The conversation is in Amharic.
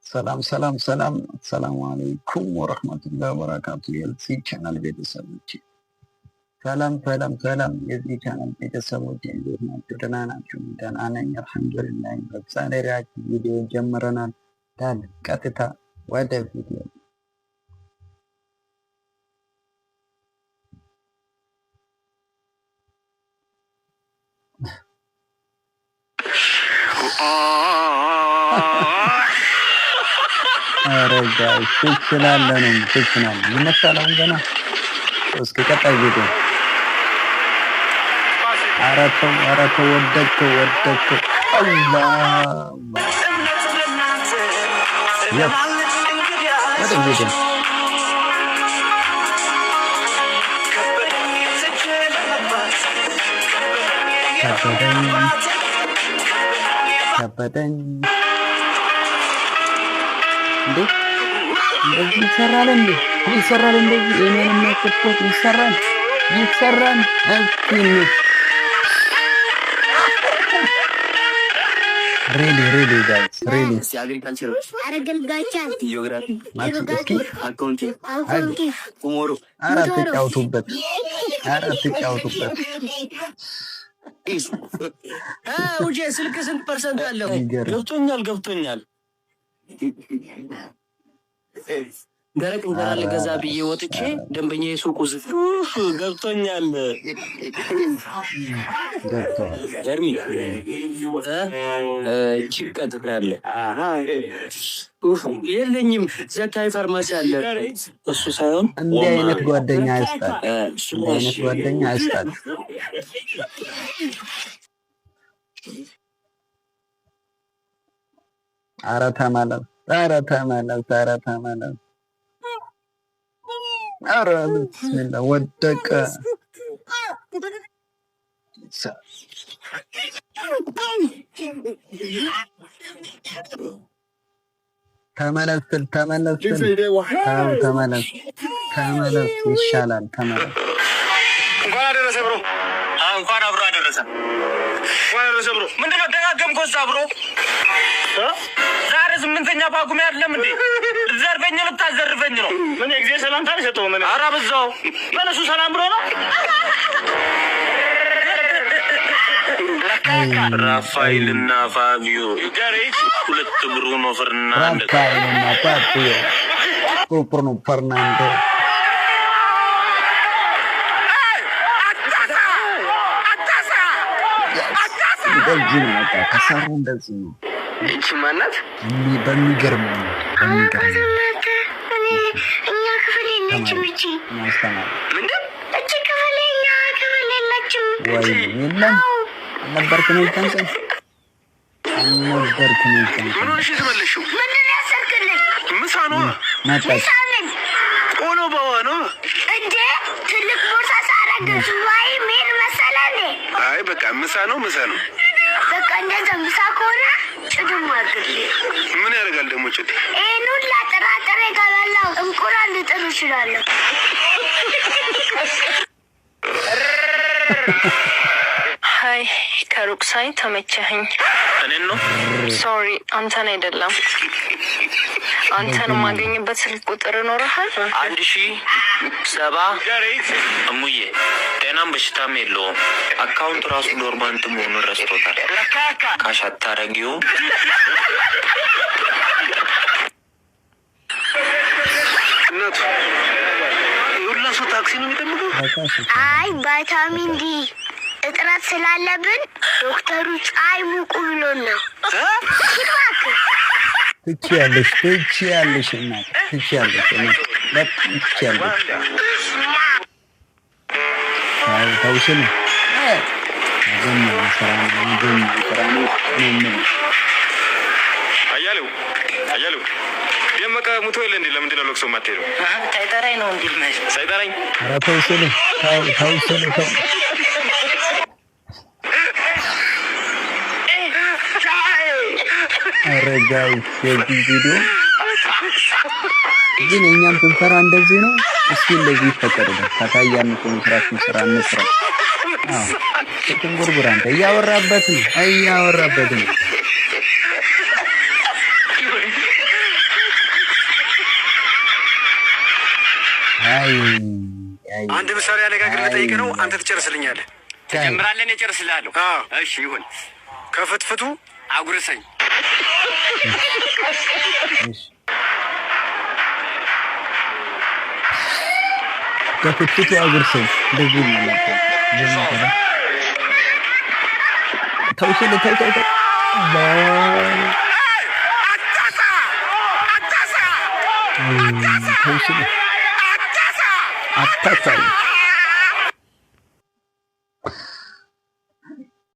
ሰላም ሰላም ሰላም ሰላም አለይኩም ወራህመቱላሂ ወበረካቱ። የዚህ ቻናል ቤተሰቦች ሰላም ሰላም ሰላም። የዚህ ቻናል ቤተሰቦች እንዴት ናችሁ? ደህና ናችሁ? ደህና ነኝ አልሐምዱሊላህ። በዛሬ ሪአክሽን ቪዲዮ ጀምረናል። ታዲያ ቀጥታ ወደ ቪዲዮ አረጋይ ትችላለህ ትችላለህ። ይነሳላው ገና እስኪ ቀጣይ ቪዲዮ አራተው ወደድከው አላህ ያስ ወደ ቪዲዮ ከበደኝ እንዴ እንደዚህ ይሰራል እንደዚህ እኔንም ማከፈት ይሰራል ሪሊ ጋይስ ሪሊ አግሪካልቸር ጂኦግራፊ አካውንቲንግ ቁሞሮ ተጫውቱበት ውጪ ስልክ ስንት ፐርሰንት አለው? ገብቶኛል ደረቅ እንጀራ ልገዛ ብዬ ወጥቼ ደንበኛ የሱቁ ዝፍ ገብቶኛል። ጀርሚ ቺቀት ያለ የለኝም። ዘካይ ፋርማሲ አለ። እሱ ሳይሆን እንዲህ አይነት ጓደኛ አይስጣል። ኧረ ተመለስ። ኧረ ብስሚላ ወደቀ። ተመለስ ይሻላል። ተመለስ። እንኳን አደረሰ ብሮ። እንኳን አብሮ አደረሰ። ብሮ ምንድነው ደጋገምከው? ብሮ ዛሬ 8ኛ ፓጉሜ አይደለም እንዴ? ዘርፈኝ ልታዘርፈኝ ነው? ምን ጊዜ ሰላም ታልሰጠው? ምን ኧረ በዛው በለሱ ሰላም ብሎ ነው። ራፋኤልና ፋቢዮ ሁለት ብሩኖ ፈርናንዴዝ እንደዚህ ነው ከሰሩ እንደዚህ ነው። እቺ ማናት? በሚገርም እኛ ክፍል የለችም። እቺ ምንድን እቺ ክፍል እኛ ክፍል የለችም። ወይ የለም ነበርክ ነው ታንሰ ምን ሆነሽ ተመለሽው? ምንድን ያሰርክልኝ? ምሳ ነው መጣች ቆሎ በዋና እንዴ ትልቅ ቦርሳ ሳረገዝ ወይ ምን መሰለኝ። አይ በቃ ምሳ ነው በቃ እንደዛ ምሳ ከሆነ ጭድም አድርግልኝ። ምን ያደርጋል ደግሞ ጭድ? ይሄን ሁላ ጥራጥሬ ከበላው እንቁላል ልጥል እችላለሁ። ሀይ ከሩቅ ሳይ ተመቸኸኝ። እኔን ነው? ሶሪ አንተን አይደለም። አንተን የማገኝበት ስልክ ቁጥር ይኖርሃል? 1070 እሙዬ ጤናም በሽታም የለውም። አካውንት ራሱ ዶርማንት መሆኑን ረስቶታል። ካሽ አታረጊውም? እናቱ ሁላ ሰው ታክሲ ነው የሚጠብቀው? አይ ቫይታሚን ዲ እጥረት ስላለብን ዶክተሩ ፀሐይ ሙቁ ብሎን ነው። ትችያለሽ እናት ተውሽን አያሌው ደመቀ ሙቶ የለ እንዴ? ለምንድን ነው ለቅሶ የማትሄደው? ሳይጠራኝ ነው እንዴ? ሳይጠራኝ ተውሽን አረጋይ የዚህ ቪዲዮ ግን እኛም ስንሰራ እንደዚህ ነው። እስኪ እንደዚህ ይፈቀድልን። ከታያን ኮንትራክሽን ስራ እንስራ። ትንጉርጉር አንተ እያወራበት ነው። አይ አንድ ምሳሌ አነጋገር ልጠይቅ ነው። አንተ ትጨርስልኛለህ። ትጀምራለህ፣ እኔ እጨርስልሃለሁ። እሺ ይሁን። ከፍትፍቱ አጉርሰኝ። ከፍትፍቱ አጉርሰኝ። እንደዚህ ነው ተው